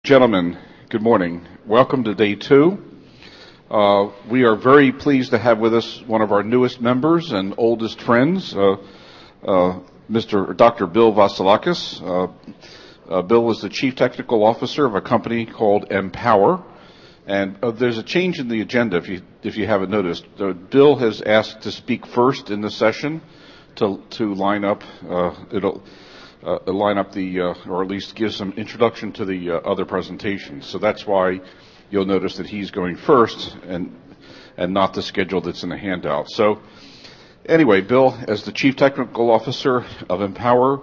Gentlemen, good morning. Welcome to day two. We are very pleased to have with us one of our newest members and oldest friends, Mr. Dr. Bill Vasilakis. Bill is the Chief Technical Officer of a company called Empower. And there's a change in the agenda if you haven't noticed. Bill has asked to speak first in the session to line up. Line up or at least give some introduction to the other presentations. So that's why you'll notice that he's going first and not the schedule that's in the handout. So anyway, Bill, as the Chief Technical Officer of Empower,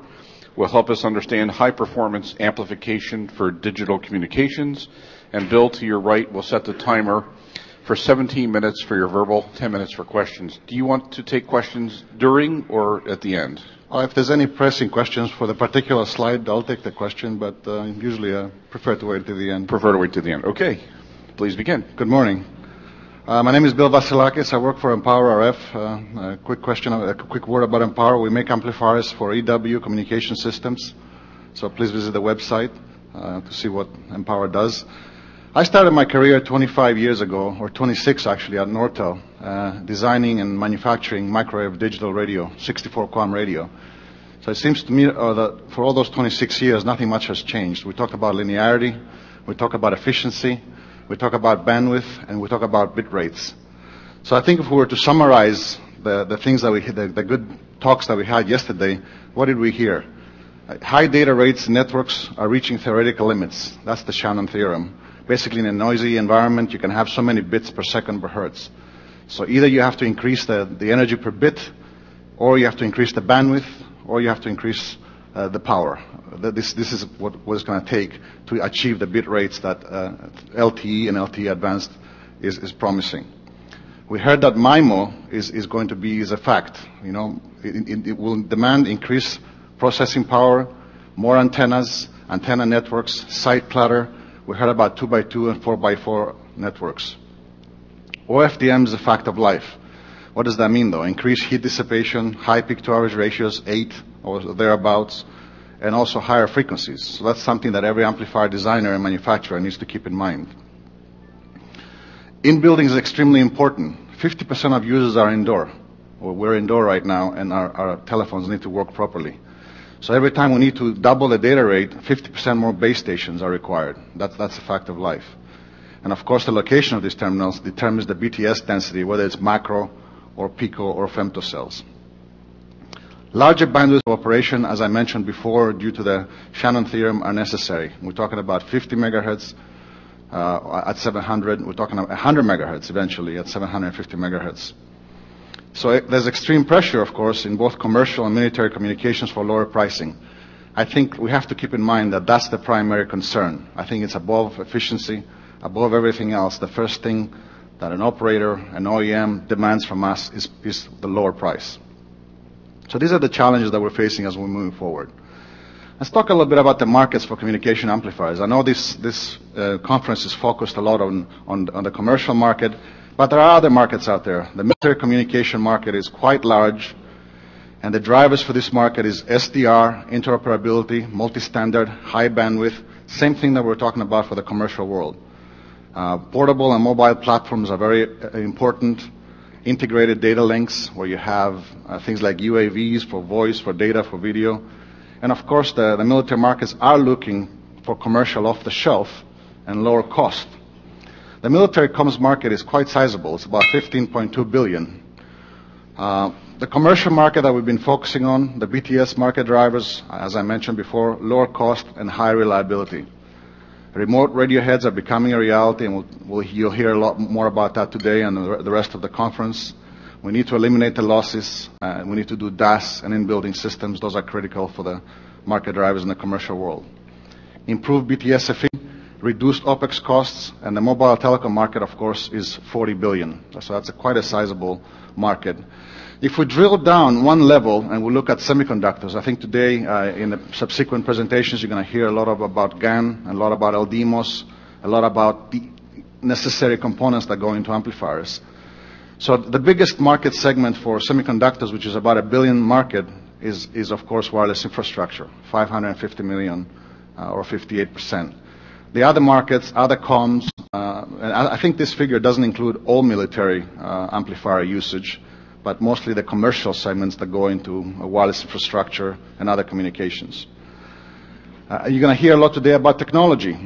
will help us understand high-performance amplification for digital communications. And Bill, to your right, will set the timer for 17 minutes for your verbal, 10 minutes for questions. Do you want to take questions during or at the end? If there's any pressing questions for the particular slide, I'll take the question, but usually I prefer to wait to the end. Prefer to wait to the end. Okay. Please begin. Good morning. My name is Bill Vasilakis. I work for Empower RF. A quick word about Empower. We make amplifiers for EW communication systems. So please visit the website to see what Empower does. I started my career 25 years ago, or 26 actually, at Nortel, designing and manufacturing microwave digital radio, 64-QAM radio. So it seems to me that for all those 26 years, nothing much has changed. We talk about linearity, we talk about efficiency, we talk about bandwidth, and we talk about bit rates. So I think if we were to summarize the things that the good talks that we had yesterday, what did we hear? High data rates networks are reaching theoretical limits. That's the Shannon theorem. Basically, in a noisy environment, you can have so many bits per second per hertz. So either you have to increase the energy per bit, or you have to increase the bandwidth, or you have to increase the power. This is what it's going to take to achieve the bit rates that LTE and LTE Advanced is promising. We heard that MIMO is going to be a fact. You know, it will demand increased processing power, more antennas, antenna networks, site clutter. We heard about 2x2 and 4x4 networks. OFDM is a fact of life. What does that mean, though? Increased heat dissipation, high peak-to-average ratios, 8 or thereabouts, and also higher frequencies. So that's something that every amplifier designer and manufacturer needs to keep in mind. In-building is extremely important. 50% of users are indoor. Well, we're indoor right now, and our telephones need to work properly. So every time we need to double the data rate, 50% more base stations are required. That's a fact of life. And of course, the location of these terminals determines the BTS density, whether it's macro or pico or femtocells. Larger bandwidth of operation, as I mentioned before, due to the Shannon theorem, are necessary. We're talking about 50 megahertz at 700. We're talking about 100 megahertz eventually at 750 megahertz. So there's extreme pressure, of course, in both commercial and military communications for lower pricing. I think we have to keep in mind that that's the primary concern. I think it's above efficiency, above everything else. The first thing that an operator, an OEM demands from us is the lower price. So these are the challenges that we're facing as we move forward. Let's talk a little bit about the markets for communication amplifiers. I know this conference is focused a lot on the commercial market, but there are other markets out there. The military communication market is quite large, and the drivers for this market is SDR, interoperability, multi-standard, high bandwidth, same thing that we're talking about for the commercial world. Portable and mobile platforms are very important. Integrated data links, where you have things like UAVs for voice, for data, for video. And of course, the military markets are looking for commercial off-the-shelf and lower cost. The military comms market is quite sizable. It's about $15.2 billion. The commercial market that we've been focusing on, the BTS market drivers, as I mentioned before, lower cost and high reliability. Remote radio heads are becoming a reality, and you'll hear a lot more about that today and the rest of the conference. We need to eliminate the losses. We need to do DAS and in-building systems. Those are critical for the market drivers in the commercial world. Improve BTS efficiency, reduced OPEX costs, and the mobile telecom market, of course, is $40 billion. So that's quite a sizable market. If we drill down one level and we look at semiconductors, I think today in the subsequent presentations you're going to hear a lot about GaN, a lot about LDMOS, a lot about the necessary components that go into amplifiers. So the biggest market segment for semiconductors, which is about $1 billion market, is of course wireless infrastructure, 550 million or 58%. The other markets, other comms, and I think this figure doesn't include all military amplifier usage, but mostly the commercial segments that go into wireless infrastructure and other communications. You're going to hear a lot today about technology.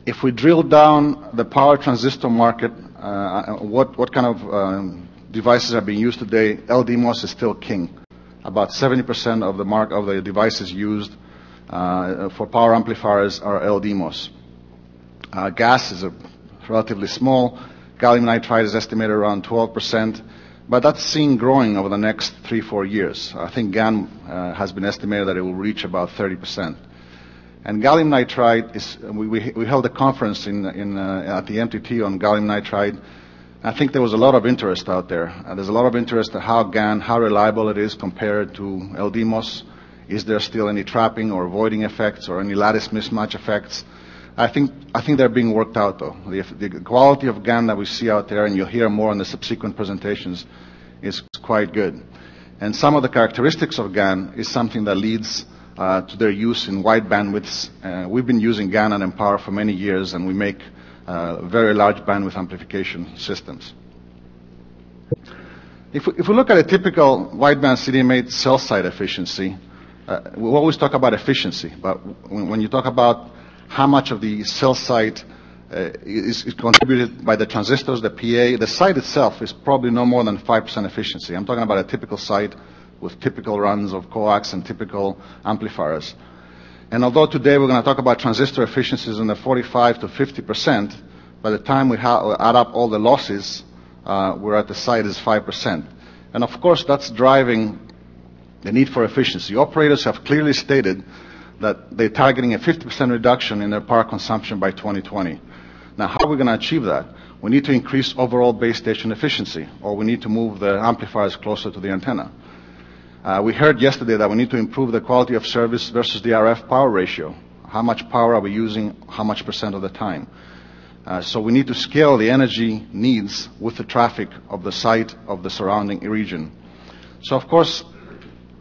If we drill down the power transistor market, what kind of devices are being used today, LDMOS is still king. About 70% of the devices used for power amplifiers are LDMOS. GaAs is relatively small. Gallium nitride is estimated around 12%, but that's seen growing over the next 3-4 years. I think GaN has been estimated that it will reach about 30%. And gallium nitride is, we held a conference at the MTT on gallium nitride. I think there was a lot of interest out there. There's a lot of interest in how GaN, how reliable it is compared to LDMOS. Is there still any trapping or voiding effects or any lattice mismatch effects? I think they're being worked out, though. The quality of GaN that we see out there, and you'll hear more in the subsequent presentations, is quite good. And some of the characteristics of GaN is something that leads to their use in wide bandwidths. We've been using GaN and Empower for many years, and we make very large bandwidth amplification systems. If we look at a typical wideband CDMA cell site efficiency, we always talk about efficiency, but when you talk about how much of the cell site is contributed by the transistors, the PA, the site itself is probably no more than 5% efficiency. I'm talking about a typical site with typical runs of coax and typical amplifiers. And although today we're going to talk about transistor efficiencies in the 45 to 50%, by the time we add up all the losses, we're at the site is 5%. And of course, that's driving the need for efficiency. Operators have clearly stated that they're targeting a 50% reduction in their power consumption by 2020. Now, how are we going to achieve that? We need to increase overall base station efficiency, or we need to move the amplifiers closer to the antenna. We heard yesterday that we need to improve the quality of service versus the RF power ratio. How much power are we using, how much percent of the time? So we need to scale the energy needs with the traffic of the site of the surrounding region. So of course,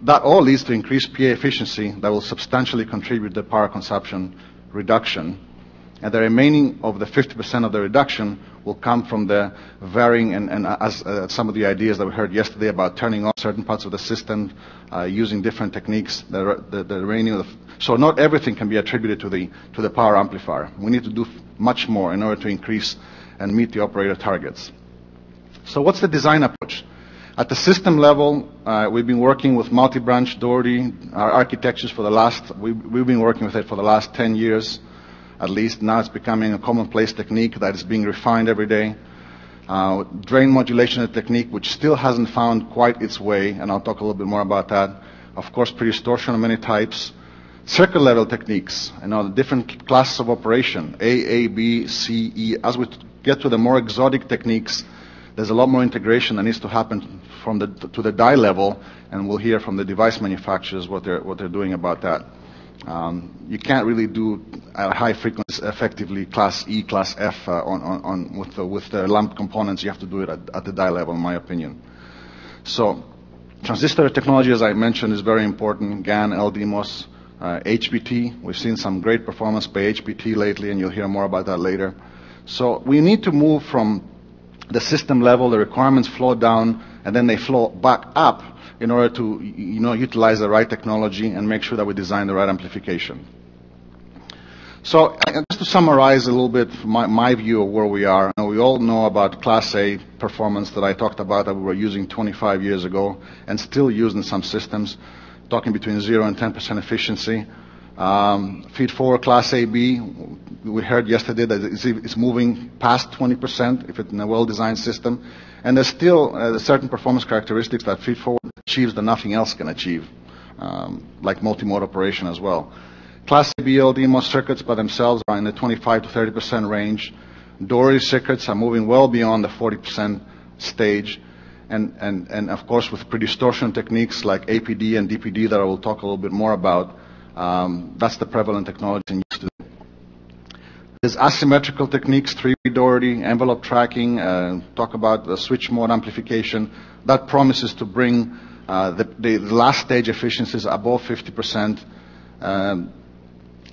that all leads to increased PA efficiency that will substantially contribute to the power consumption reduction. And the remaining of the 50% of the reduction will come from the varying and as some of the ideas that we heard yesterday about turning off certain parts of the system, using different techniques. The remaining of so not everything can be attributed to the power amplifier. We need to do much more in order to increase and meet the operator targets. So what's the design approach? At the system level, we've been working with multi-branch Doherty architectures for the last, we've been working with it for the last 10 years, at least. Now it's becoming a commonplace technique that is being refined every day. Drain modulation technique, which still hasn't found quite its way, and I'll talk a little bit more about that. Of course, pre-distortion of many types. Circuit level techniques, the different classes of operation, A, B, C, E. As we get to the more exotic techniques, there's a lot more integration that needs to happen to the die level, and we'll hear from the device manufacturers what they're doing about that. You can't really do at high frequency effectively class E, class F with the lumped components. You have to do it at the die level, in my opinion. So transistor technology, as I mentioned, is very important. GaN, LDMOS, HBT. We've seen some great performance by HBT lately, and you'll hear more about that later. So we need to move from the system level, the requirements flow down, and then they flow back up in order to utilize the right technology and make sure that we design the right amplification. So just to summarize a little bit my view of where we are, we all know about Class A performance that I talked about that we were using 25 years ago and still used in some systems, talking between 0 and 10% efficiency. Feed-forward Class AB, we heard yesterday that it's moving past 20% if it's in a well-designed system. And there's still certain performance characteristics that feed-forward achieves that nothing else can achieve, like multi-mode operation as well. Class AB LDMOS circuits by themselves are in the 25 to 30% range. Doherty circuits are moving well beyond the 40% stage. And of course, with pre-distortion techniques like APD and DPD that I will talk a little bit more about, that's the prevalent technology in use today. There's asymmetrical techniques, 3D Doherty, envelope tracking, talk about the switch mode amplification. That promises to bring the last stage efficiencies above 50%.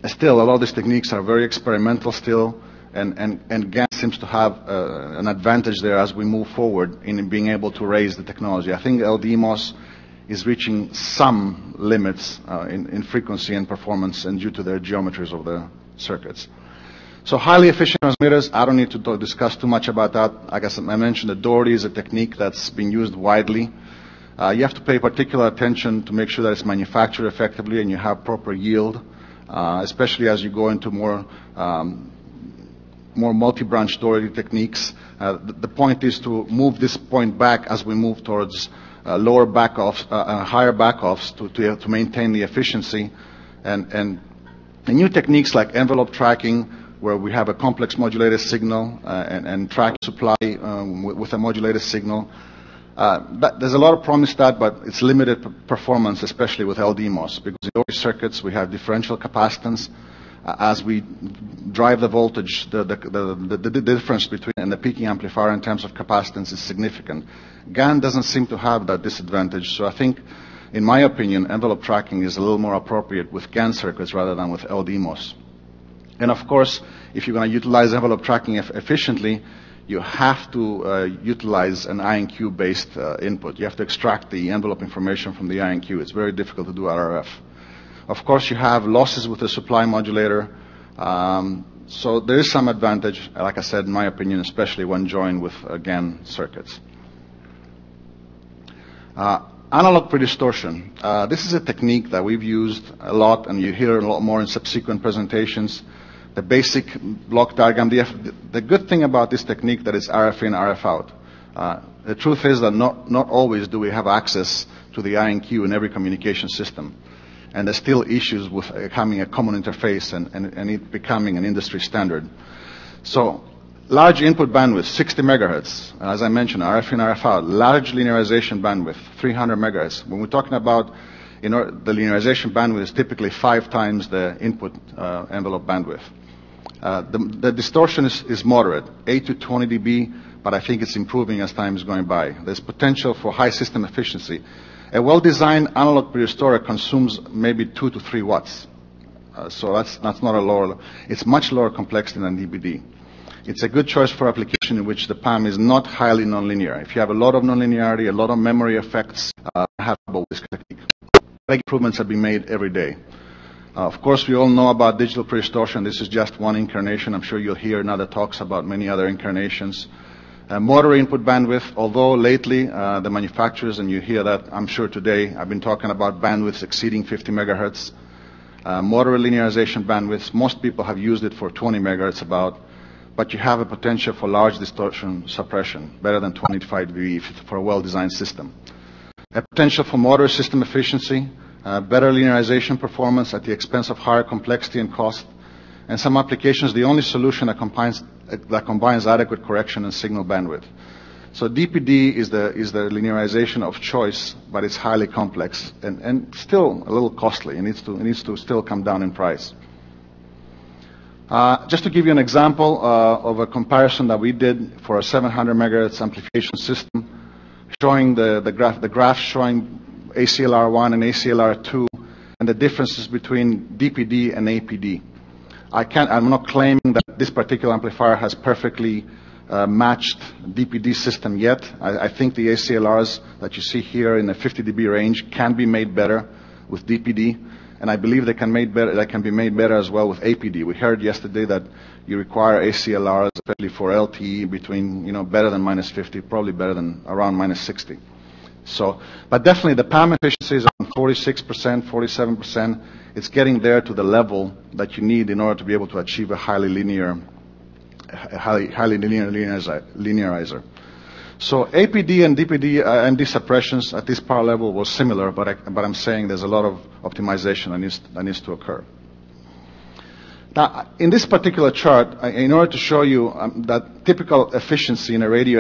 Still, a lot of these techniques are very experimental still, and GaN seems to have an advantage there as we move forward in being able to raise the technology. I think LDMOS is reaching some limits in frequency and performance and due to their geometries of the circuits. So highly efficient transmitters, I don't need to discuss too much about that. Like I mentioned, the Doherty is a technique that's been used widely. You have to pay particular attention to make sure that it's manufactured effectively and you have proper yield, especially as you go into more multi-branch Doherty techniques. The point is to move this point back as we move towards lower backoffs, higher backoffs to maintain the efficiency. And the new techniques like envelope tracking, where we have a complex modulated signal and track supply with a modulated signal. There's a lot of promise that, but it's limited performance, especially with LDMOS, because in those circuits we have differential capacitance. As we drive the voltage, the difference between and the peaking amplifier in terms of capacitance is significant. GaN doesn't seem to have that disadvantage, so I think, in my opinion, envelope tracking is a little more appropriate with GaN circuits rather than with LDMOS. And of course, if you're going to utilize envelope tracking efficiently, you have to utilize an INQ-based input. You have to extract the envelope information from the INQ. It's very difficult to do RF. Of course, you have losses with the supply modulator, so there is some advantage, like I said, in my opinion, especially when joined with GaN circuits. Analog predistortion. This is a technique that we've used a lot, and you hear a lot more in subsequent presentations. The basic block diagram. The good thing about this technique that it's RF in, RF out. The truth is that not always do we have access to the INQ in every communication system. And there's still issues with having a common interface and it becoming an industry standard. So, large input bandwidth, 60 megahertz. As I mentioned, RF in, RF out. Large linearization bandwidth, 300 megahertz. When we're talking about, the linearization bandwidth is typically 5 times the input envelope bandwidth. The distortion is moderate, 8 to 20 dB, but I think it's improving as time is going by. There's potential for high system efficiency. A well-designed analog predistor consumes maybe 2 to 3 watts. So that's not a lower, it's much lower complexity than DBD. It's a good choice for application in which the PAM is not highly nonlinear. If you have a lot of nonlinearity, a lot of memory effects, have trouble with this technique. Big improvements are being made every day. Of course, we all know about digital predistortion. This is just one incarnation. I'm sure you'll hear in other talks about many other incarnations. Motor input bandwidth, although lately the manufacturers, and you hear that I'm sure today, I've been talking about bandwidths exceeding 50 megahertz. Motor linearization bandwidths, most people have used it for 20 megahertz about, but you have a potential for large distortion suppression, better than 25 dB for a well-designed system. A potential for motor system efficiency, better linearization performance at the expense of higher complexity and cost. And some applications, the only solution that combines adequate correction and signal bandwidth. So DPD is the linearization of choice, but it's highly complex and still a little costly. It needs to still come down in price. Just to give you an example of a comparison that we did for a 700 megahertz amplification system, showing the graph showing ACLR1 and ACLR2 and the differences between DPD and APD. I'm not claiming that this particular amplifier has perfectly matched DPD system yet. I think the ACLRs that you see here in the 50 dB range can be made better with DPD, and I believe they can be made better as well with APD. We heard yesterday that you require ACLRs, especially for LTE, between better than minus 50, probably better than around minus 60. So, but definitely the PAM efficiency is around 46%, 47%. It's getting there to the level that you need in order to be able to achieve a highly linear linearizer. So APD and DPD MD suppressions at this power level was similar, but I'm saying there's a lot of optimization that needs to occur. Now, in this particular chart, in order to show you that typical efficiency in a radio